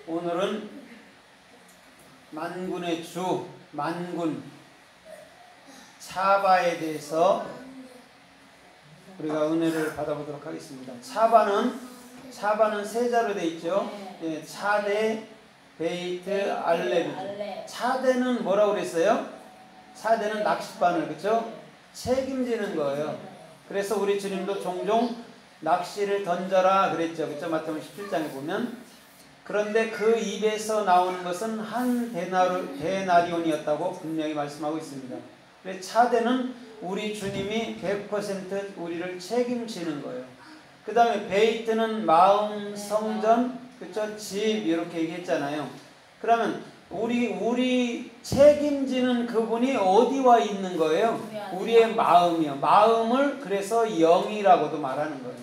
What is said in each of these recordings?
오늘은 만군의 주, 만군, 차바에 대해서 우리가 은혜를 받아보도록 하겠습니다. 차바는 세자로 되어 있죠. 예, 차대, 베이트, 알렙. 차대는 뭐라고 그랬어요? 차대는 낚싯바늘, 그렇죠? 책임지는 거예요. 그래서 우리 주님도 종종 낚시를 던져라 그랬죠. 그렇죠? 마태복음 17장에 보면. 그런데 그 입에서 나오는 것은 한 데나리온이었다고 분명히 말씀하고 있습니다. 차대는 우리 주님이 100% 우리를 책임지는 거예요. 그 다음에 베이트는 마음, 성전, 그쵸? 집 이렇게 얘기했잖아요. 그러면 우리 책임지는 그분이 어디 와 있는 거예요? 우리의 마음이요. 마음을 그래서 영이라고도 말하는 거예요.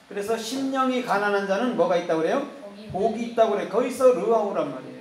그래서 심령이 가난한 자는 뭐가 있다고 그래요? 복이 있다고 그래요. 거기서 르하우란 말이에요.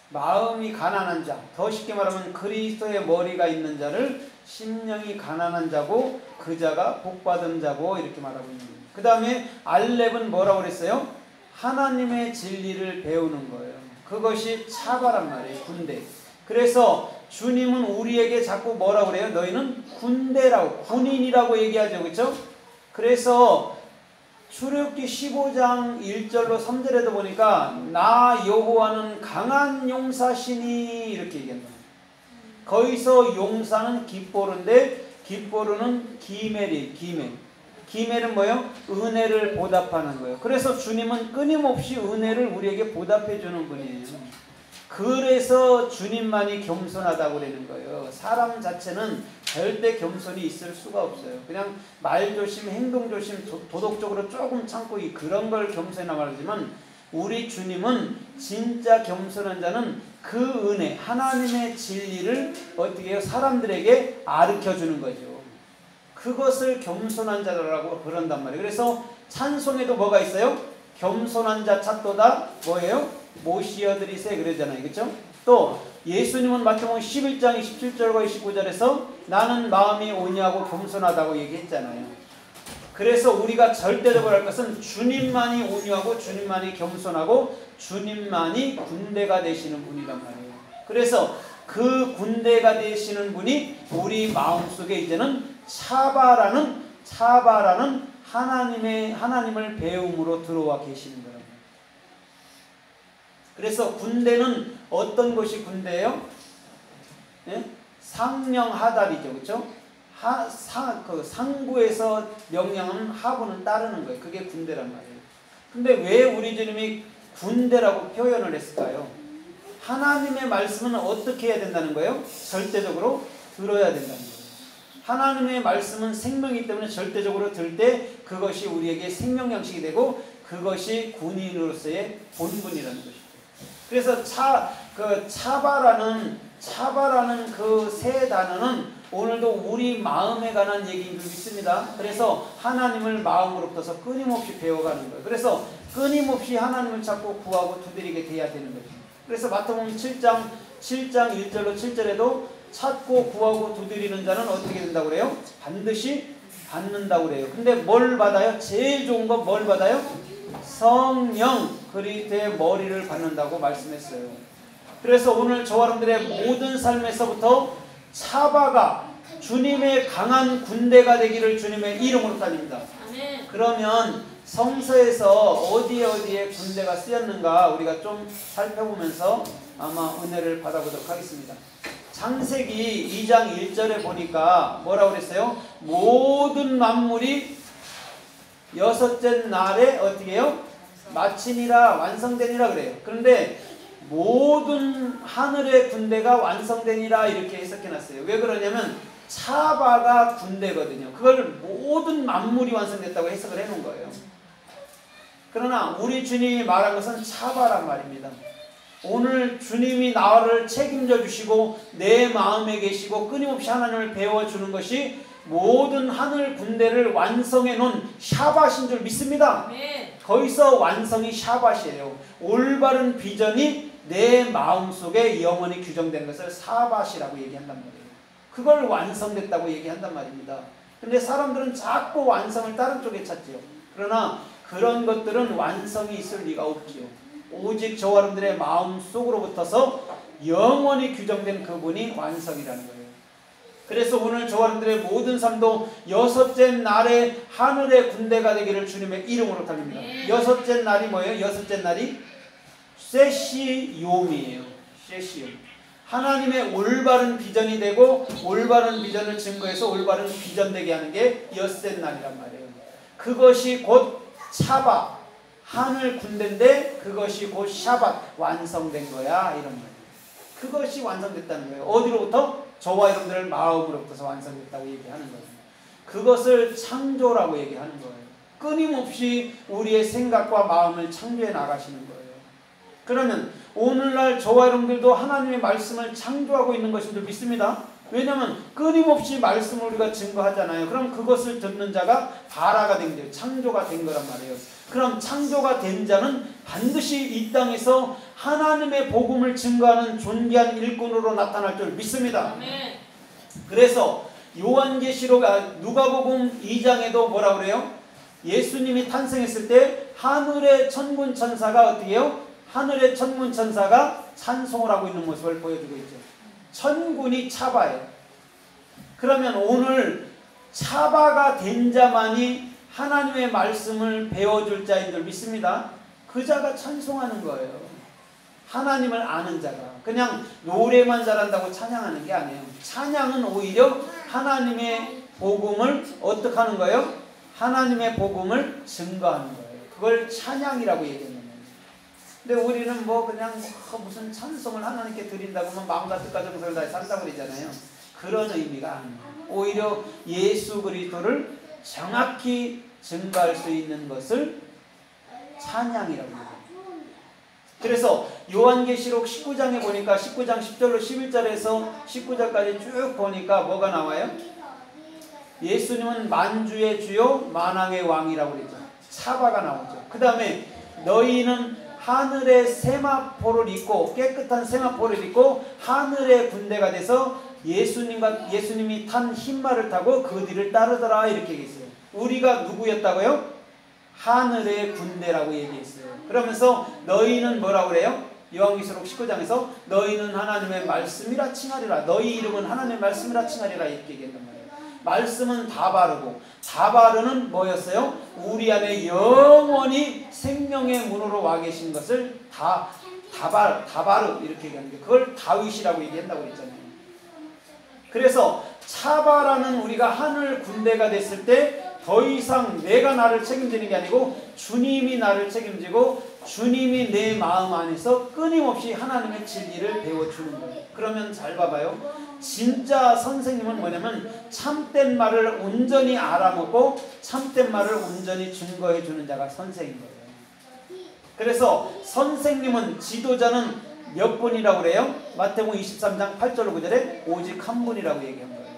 마음이 가난한 자, 더 쉽게 말하면 그리스도의 머리가 있는 자를 심령이 가난한 자고 그 자가 복받은 자고 이렇게 말하고 있는 거예요. 그 다음에 알렙은 뭐라고 그랬어요? 하나님의 진리를 배우는 거예요. 그것이 차바란 말이에요. 군대. 그래서 주님은 우리에게 자꾸 뭐라고 그래요? 너희는 군대라고, 군인이라고 얘기하죠. 그렇죠? 그래서 출애굽기 15장 1절로 3절에도 보니까 나 여호와는 강한 용사시니 이렇게 얘기한다. 거기서 용사는 깃보르인데 깃보르는 기멜은 뭐예요? 은혜를 보답하는 거예요. 그래서 주님은 끊임없이 은혜를 우리에게 보답해 주는 분이에요. 그래서 주님만이 겸손하다고 그러는 거예요. 사람 자체는 절대 겸손이 있을 수가 없어요. 그냥 말조심, 행동조심, 도덕적으로 조금 참고 그런 걸 겸손이라 말하지만 우리 주님은 진짜 겸손한 자는 그 은혜, 하나님의 진리를 어떻게 해요? 사람들에게 가르쳐주는 거죠. 그것을 겸손한 자라고 그런단 말이에요. 그래서 찬송에도 뭐가 있어요? 겸손한 자 찾도다 뭐예요? 모시어드리세 그러잖아요. 그렇죠? 또 예수님은 마태복음 11장 27절과 29절에서 나는 마음이 온유하고 겸손하다고 얘기했잖아요. 그래서 우리가 절대적으로 할 것은 주님만이 온유하고 주님만이 겸손하고 주님만이 군대가 되시는 분이란 말이에요. 그래서 그 군대가 되시는 분이 우리 마음속에 이제는 차바라는 하나님을 배움으로 들어와 계시는 거예요. 그래서 군대는 어떤 것이 군대예요? 예? 상령하답이죠. 그렇죠? 상부에서 명령하는 하부는 따르는 거예요. 그게 군대란 말이에요. 근데 왜 우리 주님이 군대라고 표현을 했을까요? 하나님의 말씀은 어떻게 해야 된다는 거예요? 절대적으로 들어야 된다는 거예요. 하나님의 말씀은 생명이기 때문에 절대적으로 들 때 그것이 우리에게 생명 양식이 되고 그것이 군인으로서의 본분이라는 것이죠. 그래서 차바라는 그 세 단어는 오늘도 우리 마음에 관한 얘기인 줄 믿습니다. 그래서 하나님을 마음으로부터 끊임없이 배워가는 거예요. 그래서 끊임없이 하나님을 찾고 구하고 두드리게 돼야 되는 거죠. 그래서 마태복음 7장 1절로 7절에도 찾고 구하고 두드리는 자는 어떻게 된다고 그래요? 반드시 받는다고 그래요. 근데 뭘 받아요? 제일 좋은 건 뭘 받아요? 성령 그리스도의 머리를 받는다고 말씀했어요. 그래서 오늘 저와 여러분들의 모든 삶에서부터 차바가 주님의 강한 군대가 되기를 주님의 이름으로 달립니다. 그러면 성서에서 어디에 군대가 쓰였는가 우리가 좀 살펴보면서 아마 은혜를 받아보도록 하겠습니다. 창세기 2장 1절에 보니까 뭐라고 그랬어요? 모든 만물이 여섯째 날에 어떻게 해요? 마치니라 완성되니라 그래요. 그런데 모든 하늘의 군대가 완성되니라 이렇게 해석해놨어요. 왜 그러냐면 차바가 군대거든요. 그걸 모든 만물이 완성됐다고 해석을 해놓은 거예요. 그러나 우리 주님이 말한 것은 차바란 말입니다. 오늘 주님이 나를 책임져 주시고 내 마음에 계시고 끊임없이 하나님을 배워주는 것이 모든 하늘 군대를 완성해 놓은 샤밧인 줄 믿습니다. 거기서 완성이 샤밧이에요. 올바른 비전이 내 마음속에 영원히 규정된 것을 샤밧이라고 얘기한단 말이에요. 그걸 완성됐다고 얘기한단 말입니다. 근데 사람들은 자꾸 완성을 다른 쪽에 찾지요. 그러나 그런 것들은 완성이 있을 리가 없지요. 오직 저와 여러분들의 마음 속으로부터서 영원히 규정된 그분이 완성이라는 거예요. 그래서 오늘 저와 여러분들의 모든 삶도 여섯째 날에 하늘의 군대가 되기를 주님의 이름으로 달립니다. 여섯째 날이 뭐예요? 여섯째 날이 세시욤이에요. 세시욤. 하나님의 올바른 비전이 되고 올바른 비전을 증거해서 올바른 비전되게 하는 게 엿새 날이란 말이에요. 그것이 곧 샤밧, 하늘 군대인데 그것이 곧 샤밧, 완성된 거야 이런 말이에요. 그것이 완성됐다는 거예요. 어디로부터? 저와 여러분들 마음으로부터 완성됐다고 얘기하는 거예요. 그것을 창조라고 얘기하는 거예요. 끊임없이 우리의 생각과 마음을 창조해 나가시는 거예요. 그러면 오늘날 저와 여러분들도 하나님의 말씀을 창조하고 있는 것인 줄 믿습니다. 왜냐하면 끊임없이 말씀을 우리가 증거하잖아요. 그럼 그것을 듣는 자가 발화가 된 거예요. 창조가 된 거란 말이에요. 그럼 창조가 된 자는 반드시 이 땅에서 하나님의 복음을 증거하는 존귀한 일꾼으로 나타날 줄 믿습니다. 그래서 요한계시록 누가복음 2장에도 뭐라 그래요? 예수님이 탄생했을 때 하늘의 천군 천사가 어떻게 해요? 하늘의 천군 천사가 찬송을 하고 있는 모습을 보여주고 있죠. 천군이 차바예요. 그러면 오늘 차바가 된 자만이 하나님의 말씀을 배워줄 자인 줄 믿습니다. 그 자가 찬송하는 거예요. 하나님을 아는 자가. 그냥 노래만 잘한다고 찬양하는 게 아니에요. 찬양은 오히려 하나님의 복음을 어떻게 하는 거예요? 하나님의 복음을 증거하는 거예요. 그걸 찬양이라고 얘기합니다. 근데 우리는 뭐 그냥 무슨 찬송을 하나님께 드린다고 하면 마음과 뜻과 정성을 다해 산다고 그러잖아요. 그런 의미가 아니에요. 오히려 예수 그리스도를 정확히 증거할 수 있는 것을 찬양이라고 해요. 그래서 요한계시록 19장에 보니까 19장 10절로 11절에서 19절까지 쭉 보니까 뭐가 나와요? 예수님은 만주의 주요 만왕의 왕이라고 그러죠. 차바가 나오죠. 그 다음에 너희는 하늘의 세마포를 입고 깨끗한 세마포를 입고 하늘의 군대가 돼서 예수님이 탄 흰말을 타고 그 뒤를 따르더라 이렇게 얘기했어요. 우리가 누구였다고요? 하늘의 군대라고 얘기했어요. 그러면서 너희는 뭐라고 그래요? 요한계시록 19장에서 너희는 하나님의 말씀이라 칭하리라. 너희 이름은 하나님의 말씀이라 칭하리라 이렇게 얘기했단 말이에요. 말씀은 다바르고 다바르는 뭐였어요? 우리 안에 영원히 생명의 문으로 와 계신 것을 다바르 이렇게 얘기하는데 그걸 다윗이라고 얘기한다고 그랬잖아요. 그래서 차바라는 우리가 하늘 군대가 됐을 때 더 이상 내가 나를 책임지는 게 아니고 주님이 나를 책임지고 주님이 내 마음 안에서 끊임없이 하나님의 진리를 배워주는 거예요. 그러면 잘 봐봐요. 진짜 선생님은 뭐냐면 참된 말을 온전히 알아먹고 참된 말을 온전히 증거해 주는 자가 선생인 거예요. 그래서 선생님은 지도자는 몇 분이라고 그래요? 마태복음 23장 8절로 9절에 오직 한 분이라고 얘기한 거예요.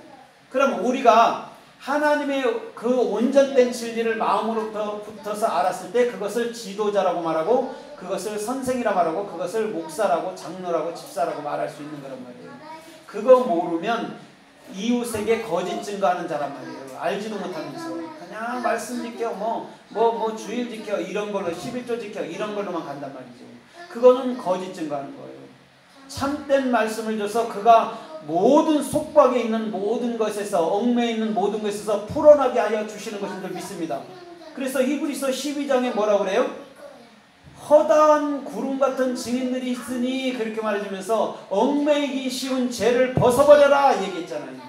그럼 우리가 하나님의 그 온전된 진리를 마음으로부터 붙어서 알았을 때 그것을 지도자라고 말하고 그것을 선생이라 말하고 그것을 목사라고 장로라고 집사라고 말할 수 있는 거란 말이에요. 그거 모르면 이웃에게 거짓 증거하는 자란 말이에요. 알지도 못하면서 그냥 말씀 지켜 뭐 주일 지켜 이런 걸로 11조 지켜 이런 걸로만 간단 말이죠. 그거는 거짓 증거하는 거예요. 참된 말씀을 줘서 그가 모든 속박에 있는 모든 것에서 얽매여 있는 모든 것에서 풀어나게 하여 주시는 것인 줄 믿습니다. 그래서 히브리서 12장에 뭐라고 그래요? 허다한 구름 같은 증인들이 있으니 그렇게 말해주면서 얽매이기 쉬운 죄를 벗어버려라 얘기했잖아요.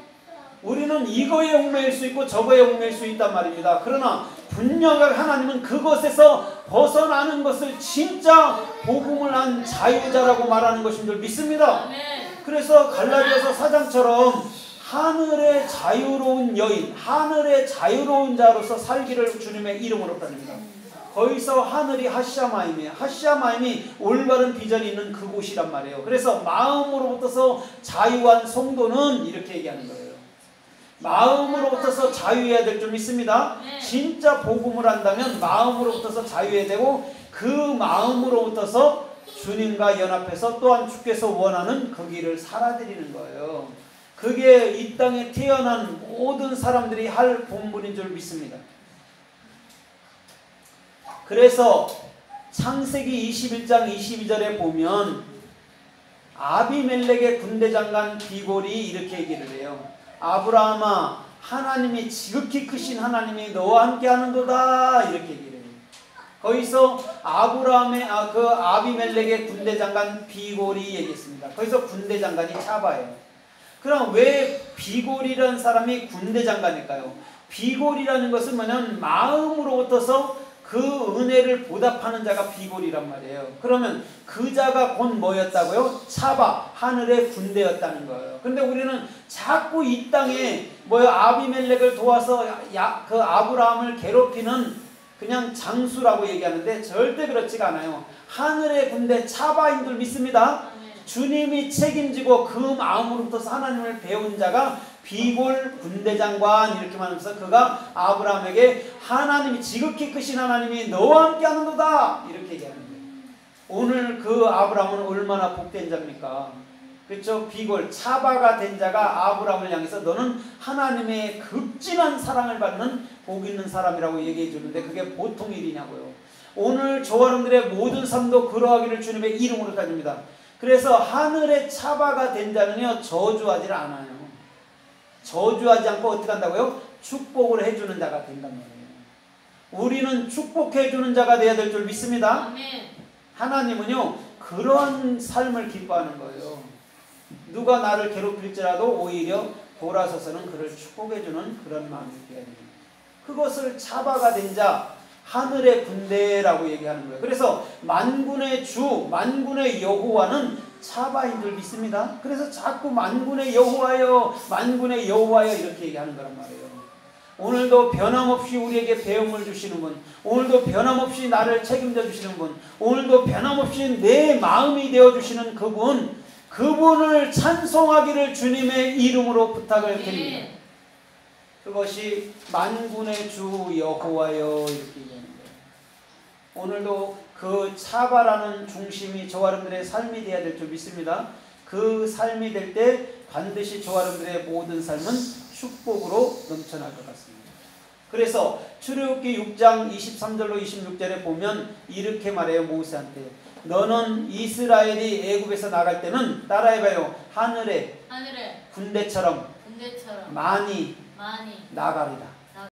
우리는 이거에 얽매일 수 있고 저거에 얽매일 수 있단 말입니다. 그러나 분명하게 하나님은 그것에서 벗어나는 것을 진짜 복음을 한 자유자라고 말하는 것인 줄 믿습니다. 그래서 갈라디아서 4장처럼 하늘의 자유로운 여인, 하늘의 자유로운 자로서 살기를 주님의 이름으로 따릅니다. 거기서 하늘이 하샤마임이에요. 하샤마임이 올바른 비전이 있는 그곳이란 말이에요. 그래서 마음으로부터서 자유한 성도는 이렇게 얘기하는 거예요. 마음으로부터서 자유해야 될 줄 믿습니다. 진짜 복음을 한다면 마음으로부터서 자유해야 되고 그 마음으로부터서 주님과 연합해서 또한 주께서 원하는 그 길을 살아드리는 거예요. 그게 이 땅에 태어난 모든 사람들이 할 본분인 줄 믿습니다. 그래서 창세기 21장 22절에 보면 아비멜렉의 군대장관 비골이 이렇게 얘기를 해요. 아브라함아, 하나님이 지극히 크신 하나님이 너와 함께 하는도다, 이렇게 얘기를 해요. 거기서 그 아비멜렉의 군대장관 비골이 얘기했습니다. 거기서 군대장관이 차바예요. 그럼 왜 비골이라는 사람이 군대장관일까요? 비골이라는 것은 뭐냐면 마음으로부터서 그 은혜를 보답하는 자가 비골이란 말이에요. 그러면 그 자가 곧 뭐였다고요? 차바, 하늘의 군대였다는 거예요. 근데 우리는 자꾸 이 땅에 아비멜렉을 도와서 그 아브라함을 괴롭히는 그냥 장수라고 얘기하는데 절대 그렇지가 않아요. 하늘의 군대 차바인 줄 믿습니다. 주님이 책임지고 그 마음으로부터 하나님을 배운 자가 비골 군대장관, 이렇게 말하면서 그가 아브라함에게 하나님이 지극히 크신 하나님이 너와 함께 하는도다, 이렇게 얘기하는 거예요. 오늘 그 아브라함은 얼마나 복된 자입니까? 그렇죠? 비골 차바가 된 자가 아브라함을 향해서 너는 하나님의 극진한 사랑을 받는 복 있는 사람이라고 얘기해 주는데 그게 보통 일이냐고요. 오늘 저와 여러분들의 모든 삶도 그러하기를 주님의 이름으로 다닙니다. 그래서 하늘의 차바가 된 자는요, 저주하지 않아요. 저주하지 않고 어떻게 한다고요? 축복을 해주는 자가 된단 말이에요. 우리는 축복해주는 자가 되어야 될 줄 믿습니다. 아멘. 하나님은요, 그런 삶을 기뻐하는 거예요. 누가 나를 괴롭힐지라도 오히려 돌아서서는 그를 축복해주는 그런 마음이 되어야 됩니다. 그것을 차바가 된 자, 하늘의 군대라고 얘기하는 거예요. 그래서 만군의 주, 만군의 여호와는 차바인 줄 믿습니다. 그래서 자꾸 만군의 여호와여, 만군의 여호와여 이렇게 얘기하는 거란 말이에요. 오늘도 변함없이 우리에게 배움을 주시는 분, 오늘도 변함없이 나를 책임져 주시는 분, 오늘도 변함없이 내 마음이 되어주시는 그분, 그분을 찬송하기를 주님의 이름으로 부탁을 드립니다. 그것이 만군의 주 여호와여, 이렇게 얘기하는 거예요. 오늘도 그 차바라는 중심이 저와 여러분들의 삶이 되어야 될 줄 믿습니다. 그 삶이 될 때 반드시 저와 여러분들의 모든 삶은 축복으로 넘쳐날 것 같습니다. 그래서 출애굽기 6장 23절로 26절에 보면 이렇게 말해요. 모세한테 너는 이스라엘이 애굽에서 나갈 때는 따라해봐요. 하늘에 군대처럼 많이 나가리라.